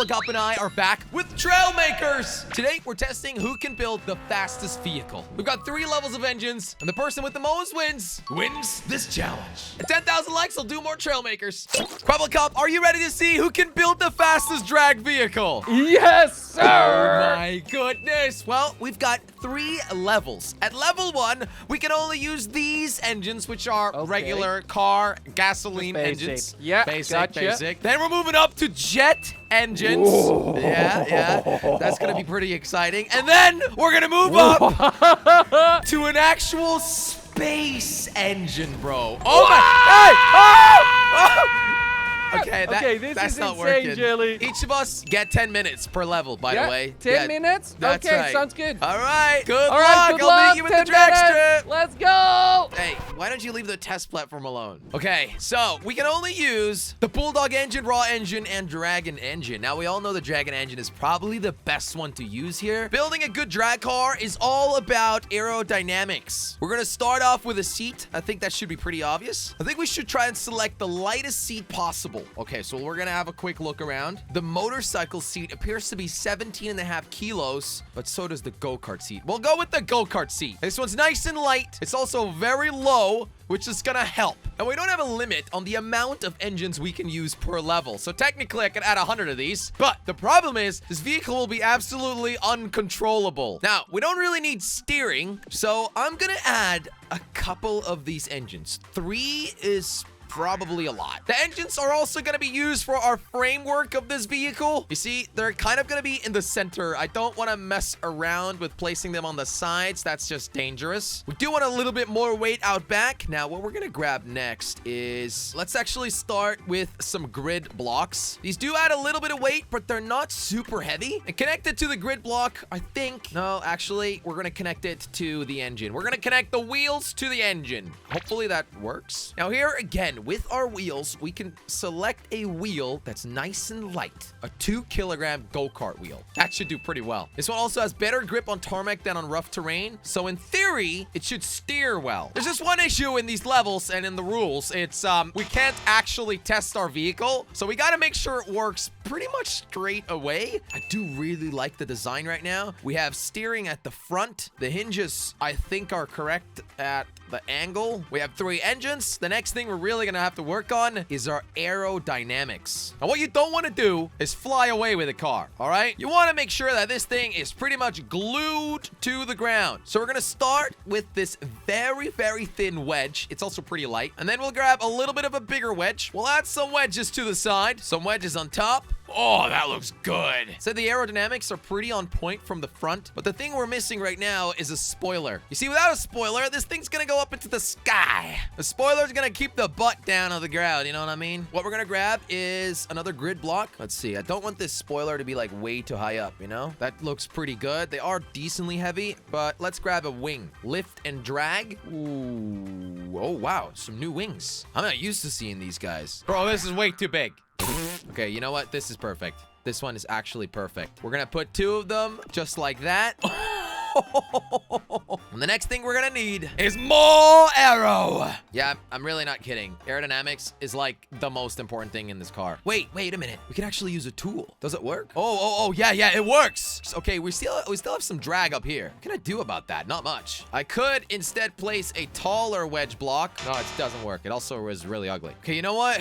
Quabblecop and I are back with Trailmakers. Today, we're testing who can build the fastest vehicle. We've got 3 levels of engines, and the person with the most wins this challenge. At 10,000 likes, I'll do more Trailmakers. Quabblecop, are you ready to see who can build the fastest drag vehicle? Yes, sir. Oh my goodness. Well, we've got 3 levels. At level 1, we can only use these engines, which are regular car gasoline engines. Yeah, basic. Then we're moving up to jet engines. Whoa. Yeah. That's gonna be pretty exciting. And then we're gonna move up to an actual space engine, bro. Oh my! Hey! Oh! Okay, that's not working. Jelly. Each of us get 10 minutes per level, by the way. 10 minutes? That's okay, right. sounds good. All right. Good luck. I'll meet you at the drag strip. Let's go. Hey, why don't you leave the test platform alone? Okay, so we can only use the Bulldog engine, Raw engine, and Dragon engine. Now, we all know the Dragon engine is probably the best one to use here. Building a good drag car is all about aerodynamics. We're going to start off with a seat. I think that should be pretty obvious. I think we should try and select the lightest seat possible. Okay, so we're gonna have a quick look around. The motorcycle seat appears to be 17.5 kilos, but so does the go-kart seat. We'll go with the go-kart seat. This one's nice and light. It's also very low, which is gonna help. And we don't have a limit on the amount of engines we can use per level. So technically, I could add 100 of these. But the problem is, this vehicle will be absolutely uncontrollable. Now, we don't really need steering, so I'm gonna add a couple of these engines. 3 is probably a lot. The engines are also going to be used for our framework of this vehicle. You see, they're kind of going to be in the center. I don't want to mess around with placing them on the sides. That's just dangerous. We do want a little bit more weight out back. Now, what we're going to grab next is, let's actually start with some grid blocks. These do add a little bit of weight, but they're not super heavy. And connected to the grid block, I think, no, actually, we're going to connect it to the engine. We're going to connect the wheels to the engine. Hopefully that works. Now here again, with our wheels, we can select a wheel that's nice and light. A 2-kilogram go-kart wheel. That should do pretty well. This one also has better grip on tarmac than on rough terrain. So in theory, it should steer well. There's just one issue in these levels and in the rules. It's, we can't actually test our vehicle. So we got to make sure it works pretty much straight away. I do really like the design right now. We have steering at the front. The hinges, I think, are correct at the angle. We have 3 engines. The next thing we're really gonna have to work on is our aerodynamics. Now, what you don't want to do is fly away with a car, all right? You want to make sure that this thing is pretty much glued to the ground. So we're gonna start with this very, very thin wedge. It's also pretty light. And then we'll grab a little bit of a bigger wedge. We'll add some wedges to the side, some wedges on top. Oh, that looks good. So the aerodynamics are pretty on point from the front, but the thing we're missing right now is a spoiler. You see, without a spoiler, this thing's gonna go up into the sky. The spoiler's gonna keep the butt down on the ground, you know what I mean? What we're gonna grab is another grid block. Let's see, I don't want this spoiler to be like way too high up, you know? That looks pretty good. They are decently heavy, but let's grab a wing. Lift and drag. Ooh, oh wow, some new wings. I'm not used to seeing these guys. Bro, this is way too big. Okay, you know what? This is perfect. This one is actually perfect. We're gonna put 2 of them just like that. And the next thing we're gonna need is more aero. Yeah, I'm really not kidding. Aerodynamics is like the most important thing in this car. Wait a minute. We can actually use a tool. Does it work? Oh, yeah, it works. Okay, we still have some drag up here. What can I do about that? Not much. I could instead place a taller wedge block. No, it doesn't work. It also is really ugly. Okay, you know what?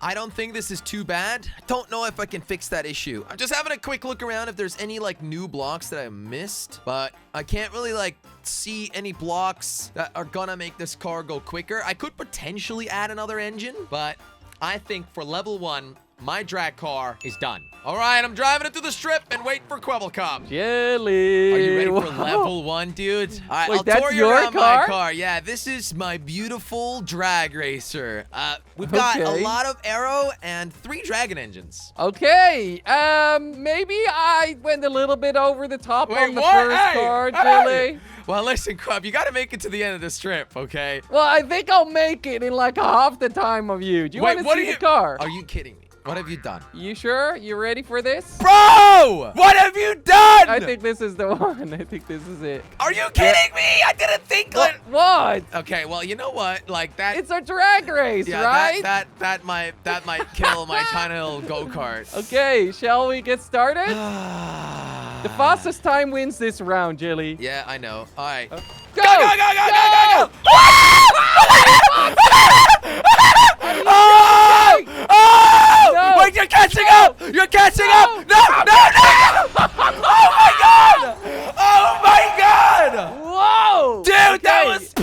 I don't think this is too bad. I don't know if I can fix that issue. I'm just having a quick look around if there's any like new blocks that I missed, but I can't really like see any blocks that are gonna make this car go quicker. I could potentially add another engine, but I think for level 1, my drag car is done. All right, I'm driving it to the strip and wait for Quabblecop. Jelly. Are you ready for level 1, dude? All right, wait, I'll tour you around car? my car. Yeah, this is my beautiful drag racer. We've got a lot of aero and 3 dragon engines. Okay, maybe I went a little bit over the top on the first car, Jelly. Well, listen, Quab, you got to make it to the end of the strip, okay? Well, I think I'll make it in like half the time of you. Do you want to see the car? Are you kidding me? What have you done? You sure? You ready for this? Bro! What have you done? I think this is the one. I think this is it. Are you kidding me? I didn't think like... What? Okay, well, you know what? Like that... It's a drag race, yeah, right? That might kill my tiny little go-kart. Okay, shall we get started? The fastest time wins this round, Jilly. Yeah, I know. All right. Go! Go, go, go, go, go, go, go! Oh! Oh! No! Wait, you're catching No! up! You're catching No! up! No, no, no! Oh my god! Oh my god! Whoa! Dude, that Okay. was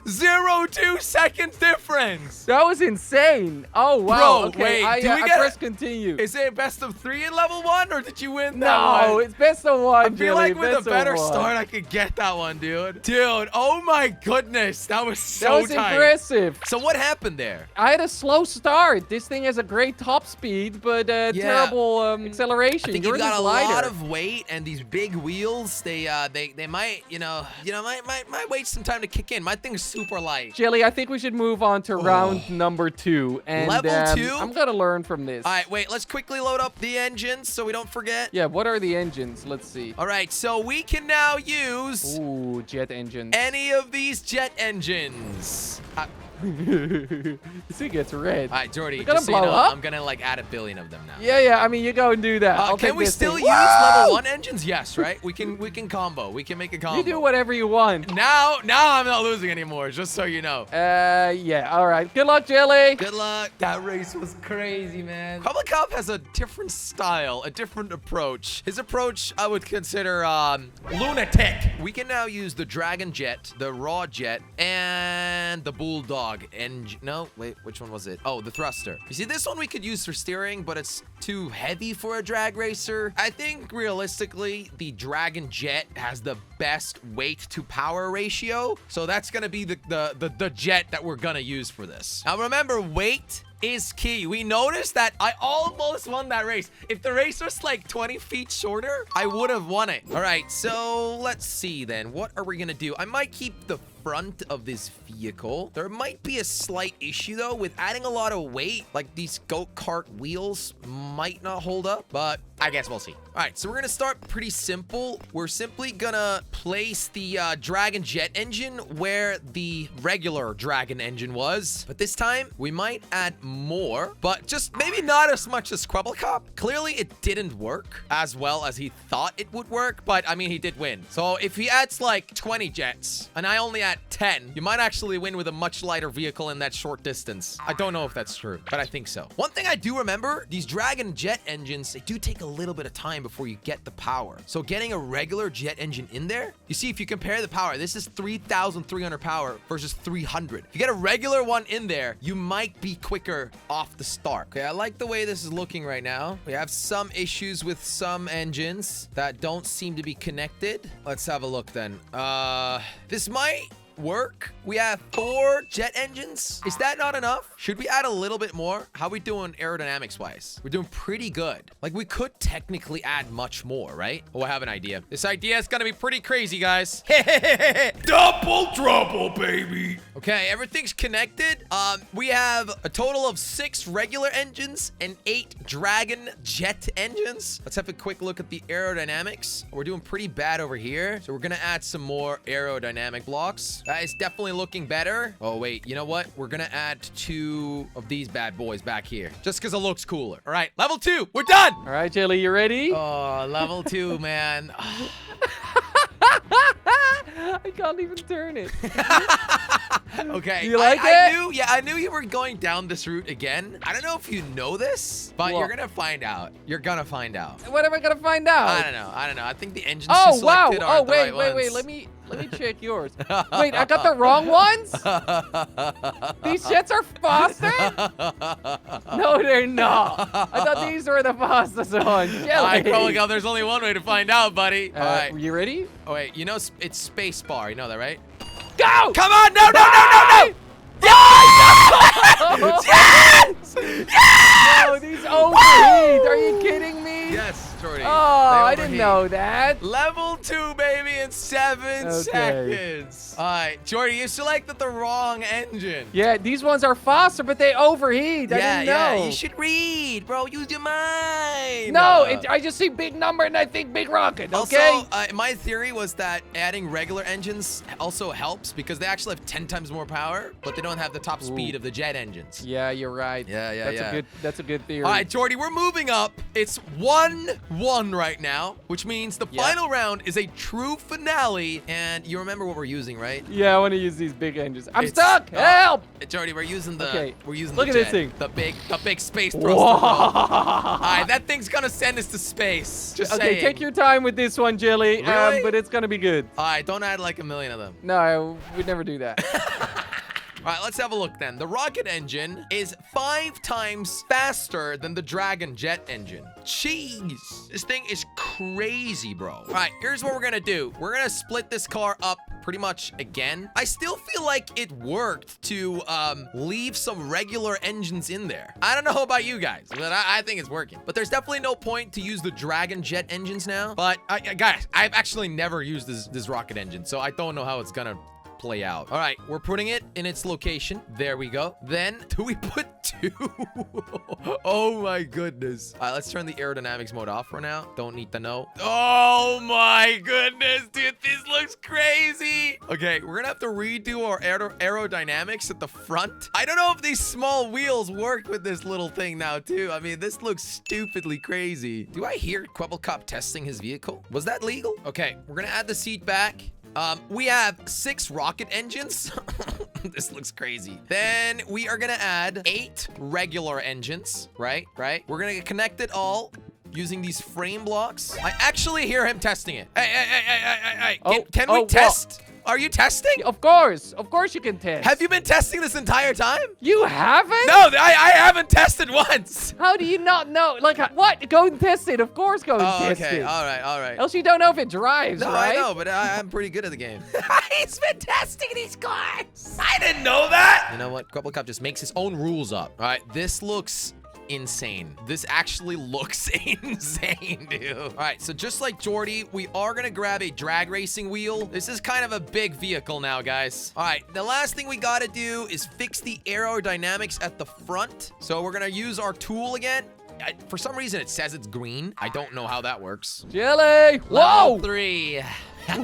0.02 seconds difference! That was insane. Oh, wow. Bro, okay, wait, I do we get press continue. Is it best of 3 in level 1, or did you win that No, one? it's best of one, I feel Jilly. like with a best of better one. start, I could get that one, dude. Dude, oh my goodness. That was so That was tight. impressive. So what happened there? I had a slow start. This thing has a great top speed, but terrible acceleration. I think Yours you've got is a lighter. lot of weight, and these big wheels, they might, might wait some time to kick in. My thing's super light. Jilly, I think we should move on to round number 2. And, Level 2? I'm going to learn from this. All right, wait, let's quickly load up the engines so we don't forget. Yeah, what are the engines? Let's see. All right, so we can now use Ooh, jet engines. any of these jet engines. This thing gets red. All right, Jordy, They're gonna just so you blow know, up? I'm gonna like add 1 billion of them now. Yeah, I mean, you go and do that. I'll Can take we this still thing. use Whoa! level 1 engines? Yes, right? We can combo. We can make a combo. You do whatever you want. Now I'm not losing anymore, just so you know. Yeah, all right. Good luck, Jilly. Good luck. That race was crazy, man. Public Cop has a different style, a different approach. His approach, I would consider lunatic. We can now use the Dragon Jet, the Raw Jet, and the Bulldog engine. No, wait, which one was it? Oh, the thruster. You see, this one we could use for steering, but it's too heavy for a drag racer. I think realistically, the Dragon Jet has the best weight to power ratio. So that's gonna be the jet that we're gonna use for this. Now remember, weight is key. We noticed that I almost won that race. If the race was like 20 feet shorter, I would have won it. All right, so let's see then. What are we gonna do? I might keep the front of this vehicle. There might be a slight issue though with adding a lot of weight. Like these go-kart wheels might not hold up, but I guess we'll see. All right, so we're gonna start pretty simple. We're simply gonna place the Dragon Jet engine where the regular Dragon engine was. But this time we might add more, but just maybe not as much as Squabble Cop. Clearly it didn't work as well as he thought it would work, but I mean, he did win. So if he adds like 20 jets and I only add 10, you might actually win with a much lighter vehicle in that short distance. I don't know if that's true, but I think so. One thing I do remember, these Dragon Jet engines, they do take a little bit of time before you get the power. So getting a regular jet engine in there, you see, if you compare the power, this is 3,300 power versus 300. If you get a regular one in there, you might be quicker off the start. Okay, I like the way this is looking right now. We have some issues with some engines that don't seem to be connected. Let's have a look then. This might work. We have 4 jet engines. Is that not enough? Should we add a little bit more? How are we doing aerodynamics wise? We're doing pretty good. Like, we could technically add much more, right? Oh, I have an idea. This idea is gonna be pretty crazy, guys. Double trouble, baby. Okay, everything's connected. We have a total of 6 regular engines and 8 Dragon Jet engines. Let's have a quick look at the aerodynamics. We're doing pretty bad over here, so we're gonna add some more aerodynamic blocks. That is definitely looking better. Oh, wait, you know what? We're gonna add 2 of these bad boys back here, just because it looks cooler. All right, level 2, we're done. All right, Jilly, you ready? Oh, level 2, man. I can't even turn it. Okay. You like it? I knew you were going down this route again. I don't know if you know this, but What? you're gonna find out. You're gonna find out. What am I gonna find out? I don't know. I think the engines Oh, you wow. selected aren't Oh, the wait, right wait. ones. Let me check yours. Wait, I got the wrong ones? These jets are faster? No, they're not. I thought these were the fastest ones. All right, Growing Up, there's only one way to find out, buddy. All right. You ready? Oh, wait. You know it's space bar. You know that, right? Go! Come on! No! Yes! Yes! No, these overheat. Are you kidding me? Yes, Jordy. Oh, I didn't know that. Level 2, baby, in 7 seconds. All right, Jordy, you selected the wrong engine. Yeah, these ones are faster, but they overheat. I didn't know. Yeah, you should read, bro. Use your mind. No, I just see big number and I think big rocket, okay? Also, my theory was that adding regular engines also helps because they actually have 10 times more power, but they don't have the top speed of the jet engines. Yeah, you're right. That's a good theory. All right, Jordy, we're moving up. It's 1-1 right now, which means the final round is a true finale. And you remember what we're using, right? Yeah, I want to use these big engines. I'm stuck. Help! Jordy, we're using the Look at this thing. The big space thruster. All right, that thing's gonna send us to space. Just saying. Take your time with this one, Jilly. Really? But it's gonna be good. All right, don't add like a million of them. No, we'd never do that. All right, let's have a look then. The rocket engine is 5 times faster than the Dragon jet engine. Jeez, this thing is crazy, bro. All right, here's what we're gonna do. We're gonna split this car up pretty much again. I still feel like it worked to leave some regular engines in there. I don't know about you guys, but I think it's working. But there's definitely no point to use the Dragon jet engines now. But guys, I've actually never used this rocket engine, so I don't know how it's gonna play out. All right, we're putting it in its location. There we go. Then do we put 2? Oh my goodness. All right, let's turn the aerodynamics mode off for now. Don't need to know. Oh my goodness, dude, this looks crazy. Okay, we're gonna have to redo our aerodynamics at the front. I don't know if these small wheels work with this little thing now too. I mean, this looks stupidly crazy. Do I hear Quebblecop testing his vehicle? Was that legal? Okay, we're gonna add the seat back. We have 6 rocket engines. This looks crazy. Then we are gonna add 8 regular engines, right? We're gonna connect it all using these frame blocks. I actually hear him testing it. Hey. Can we test? Are you testing? Of course you can test. Have you been testing this entire time? You haven't? No, I haven't tested once. How do you not know? Like, what? Go and test it. Of course, go and test it. Okay, all right. Else you don't know if it drives, No, right? I know, but I'm pretty good at the game. He's been testing these cars. I didn't know that. You know what? Quebblecop just makes his own rules up. All right, this looks insane. This actually looks insane, dude. All right, so just like Jordy, we are gonna grab a drag racing wheel. This is kind of a big vehicle now, guys. All right, the last thing we gotta do is fix the aerodynamics at the front. So we're gonna use our tool again. For some reason, it says it's green. I don't know how that works. Jilly! Level 3. As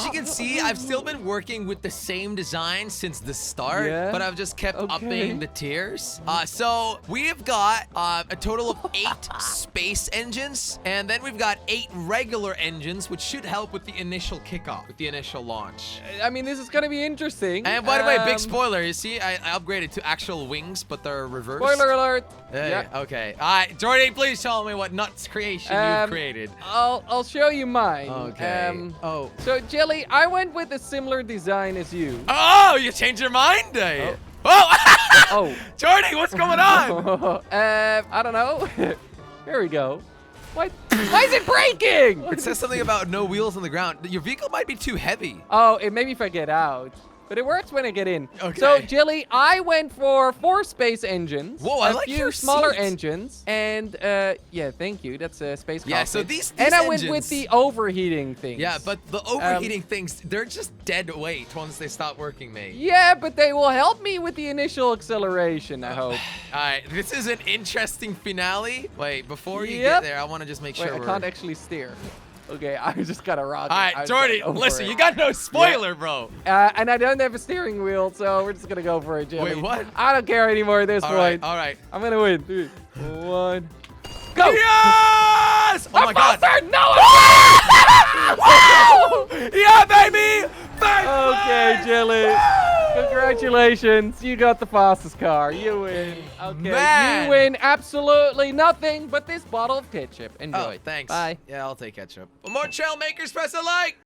you can see, I've still been working with the same design since the start, but I've just kept upping the tiers. So we've got a total of 8 space engines, and then we've got 8 regular engines, which should help with the initial kickoff, with the initial launch. I mean, this is gonna be interesting. And by the way, big spoiler, you see, I upgraded to actual wings, but they're reversed. Spoiler alert. Okay. All right, Jordy, please tell me what nuts creation you've created. I'll show you mine. Okay. So, Jelly, I went with a similar design as you. Oh, you changed your mind? Oh! Jordy, what's going on? I don't know. Here we go. What? Why is it breaking? It says something about no wheels on the ground. Your vehicle might be too heavy. Oh, it maybe if I get out. But it works when I get in. Okay. So, Jilly, I went for 4 space engines. Whoa, I like your a few smaller seats. engines. And, yeah, thank you. That's a space cockpit. Yeah, so these And I engines, went with the overheating things. Yeah, but the overheating things, they're just dead weight once they stop working, mate. Yeah, but they will help me with the initial acceleration, I hope. All right, this is an interesting finale. Wait, before you get there, I want to just make sure I can't actually steer. Okay, I just got a rocket. All right, Jordy, listen, you got no spoiler, bro. And I don't have a steering wheel, so we're just going to go for it, Jimmy. Wait, what? I don't care anymore at this point. All right. I'm going to win. 3, 1, go. Yes! Oh, my God. No, Yeah, baby! Okay, Jilly. Congratulations. You got the fastest car. You win. Okay. Man. You win absolutely nothing but this bottle of ketchup. Enjoy. Oh, thanks. Bye. Yeah, I'll take ketchup. For more Trailmakers, press a like.